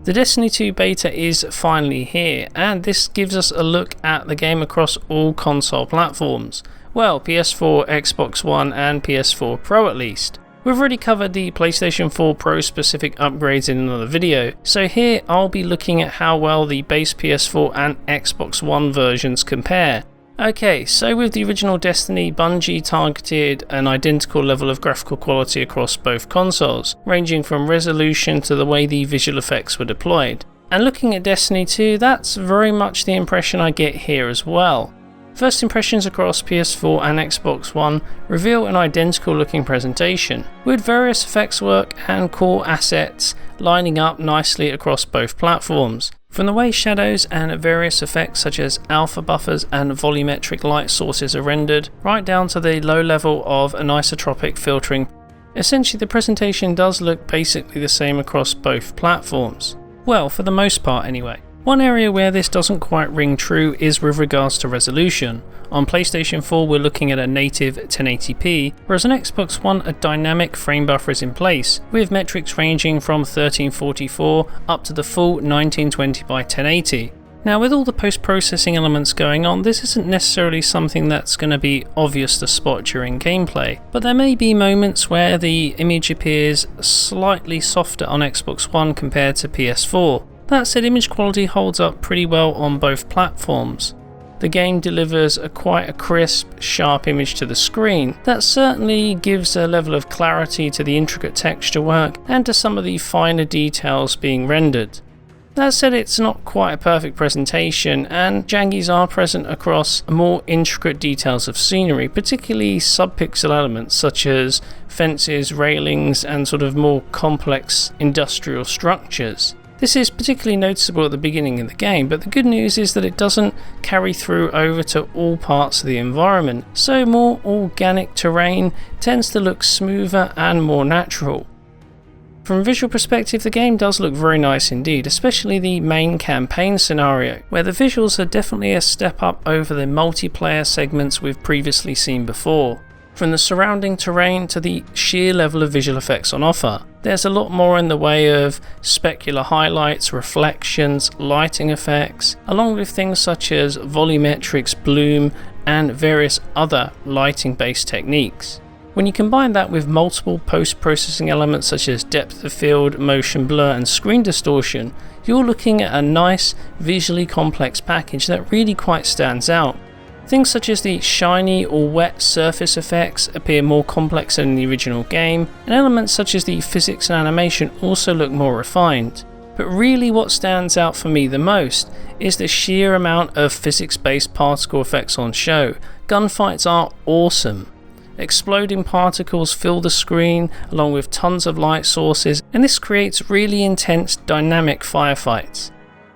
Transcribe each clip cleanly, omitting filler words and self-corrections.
The Destiny 2 beta is finally here, and this gives us a look at the game across all console platforms. Well, PS4, Xbox One and PS4 Pro at least. We've already covered the PlayStation 4 Pro specific upgrades in another video, so here I'll be looking at how well the base PS4 and Xbox One versions compare. Okay, so with the original Destiny, Bungie targeted an identical level of graphical quality across both consoles, ranging from resolution to the way the visual effects were deployed. And looking at Destiny 2, that's very much the impression I get here as well. First impressions across PS4 and Xbox One reveal an identical looking presentation, with various effects work and core assets lining up nicely across both platforms. From the way shadows and various effects such as alpha buffers and volumetric light sources are rendered, right down to the low level of anisotropic filtering. Essentially the presentation does look basically the same across both platforms. Well, for the most part anyway. One area where this doesn't quite ring true is with regards to resolution. On PlayStation 4 we're looking at a native 1080p, whereas on Xbox One a dynamic frame buffer is in place, with metrics ranging from 1344 up to the full 1920 by 1080. Now with all the post-processing elements going on, this isn't necessarily something that's going to be obvious to spot during gameplay, but there may be moments where the image appears slightly softer on Xbox One compared to PS4. That said, image quality holds up pretty well on both platforms. The game delivers quite a crisp, sharp image to the screen that certainly gives a level of clarity to the intricate texture work and to some of the finer details being rendered. That said, it's not quite a perfect presentation, and jangies are present across more intricate details of scenery, particularly subpixel elements such as fences, railings and sort of more complex industrial structures. This is particularly noticeable at the beginning of the game, but the good news is that it doesn't carry through over to all parts of the environment, so more organic terrain tends to look smoother and more natural. From a visual perspective, the game does look very nice indeed, especially the main campaign scenario, where the visuals are definitely a step up over the multiplayer segments we've previously seen before. From the surrounding terrain to the sheer level of visual effects on offer, there's a lot more in the way of specular highlights, reflections, lighting effects, along with things such as volumetrics, bloom, and various other lighting based techniques. When you combine that with multiple post-processing elements such as depth of field, motion blur and screen distortion, you're looking at a nice, visually complex package that really quite stands out. Things such as the shiny or wet surface effects appear more complex than in the original game, and elements such as the physics and animation also look more refined. But really what stands out for me the most is the sheer amount of physics-based particle effects on show. Gunfights are awesome. Exploding particles fill the screen along with tons of light sources, and this creates really intense dynamic firefights.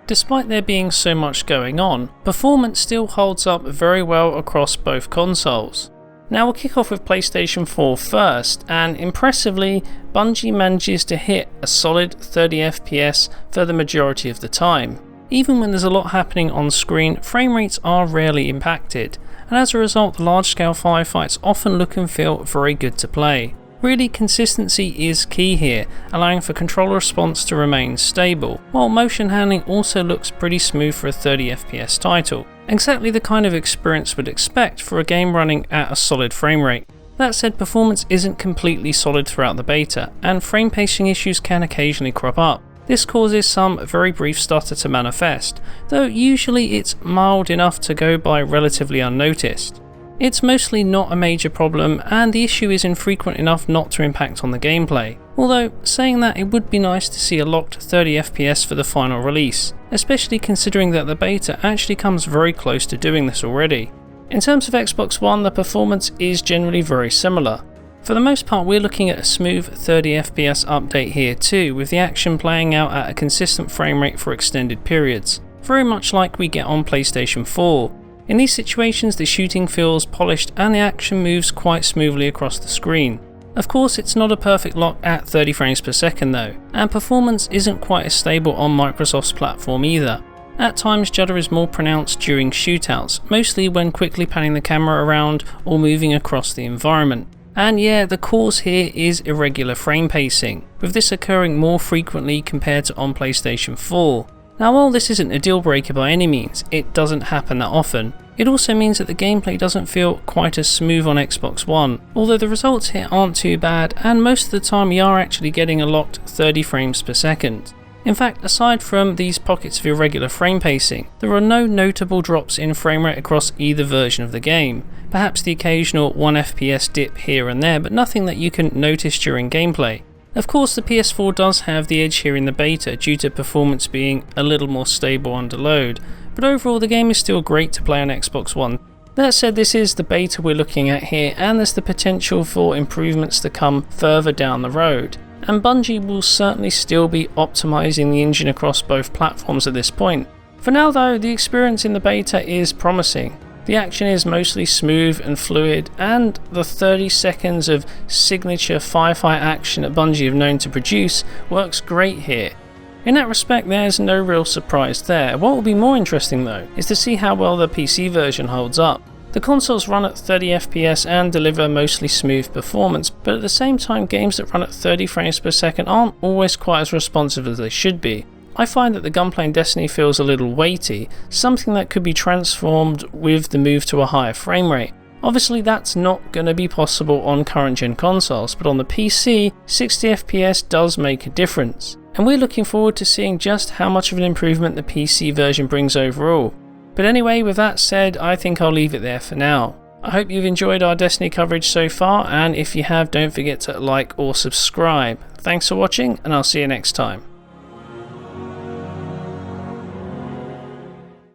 Despite there being so much going on, performance still holds up very well across both consoles. Now we'll kick off with PlayStation 4 first, and impressively, Bungie manages to hit a solid 30 FPS for the majority of the time. Even when there's a lot happening on screen, frame rates are rarely impacted, and as a result the large scale firefights often look and feel very good to play. Really, consistency is key here, allowing for controller response to remain stable, while motion handling also looks pretty smooth for a 30 FPS title. Exactly the kind of experience we'd expect for a game running at a solid frame rate. That said, performance isn't completely solid throughout the beta, and frame pacing issues can occasionally crop up. This causes some very brief stutter to manifest, though usually it's mild enough to go by relatively unnoticed. It's mostly not a major problem, and the issue is infrequent enough not to impact on the gameplay. Although, saying that, it would be nice to see a locked 30 FPS for the final release, especially considering that the beta actually comes very close to doing this already. In terms of Xbox One, the performance is generally very similar. For the most part, we're looking at a smooth 30 FPS update here too, with the action playing out at a consistent frame rate for extended periods, very much like we get on PlayStation 4. In these situations, the shooting feels polished and the action moves quite smoothly across the screen. Of course, it's not a perfect lock at 30 frames per second though, and performance isn't quite as stable on Microsoft's platform either. At times, judder is more pronounced during shootouts, mostly when quickly panning the camera around or moving across the environment. And yeah, the cause here is irregular frame pacing, with this occurring more frequently compared to on PlayStation 4. Now while this isn't a deal breaker by any means, it doesn't happen that often. It also means that the gameplay doesn't feel quite as smooth on Xbox One, although the results here aren't too bad, and most of the time you are actually getting a locked 30 frames per second. In fact, aside from these pockets of irregular frame pacing, there are no notable drops in frame rate across either version of the game. Perhaps the occasional 1 FPS dip here and there, but nothing that you can notice during gameplay. Of course, the PS4 does have the edge here in the beta due to performance being a little more stable under load, but overall the game is still great to play on Xbox One. That said, this is the beta we're looking at here, and there's the potential for improvements to come further down the road. And Bungie will certainly still be optimizing the engine across both platforms at this point. For now though, the experience in the beta is promising. The action is mostly smooth and fluid, and the 30 seconds of signature firefight action that Bungie have known to produce works great here. In that respect, there's no real surprise there. What will be more interesting though is to see how well the PC version holds up. The consoles run at 30 FPS and deliver mostly smooth performance, but at the same time games that run at 30 frames per second aren't always quite as responsive as they should be. I find that the gunplay in Destiny feels a little weighty, something that could be transformed with the move to a higher frame rate. Obviously that's not going to be possible on current gen consoles, but on the PC, 60 FPS does make a difference. And we're looking forward to seeing just how much of an improvement the PC version brings overall. But anyway, with that said, I think I'll leave it there for now. I hope you've enjoyed our Destiny coverage so far, and if you have, don't forget to like or subscribe. Thanks for watching, and I'll see you next time.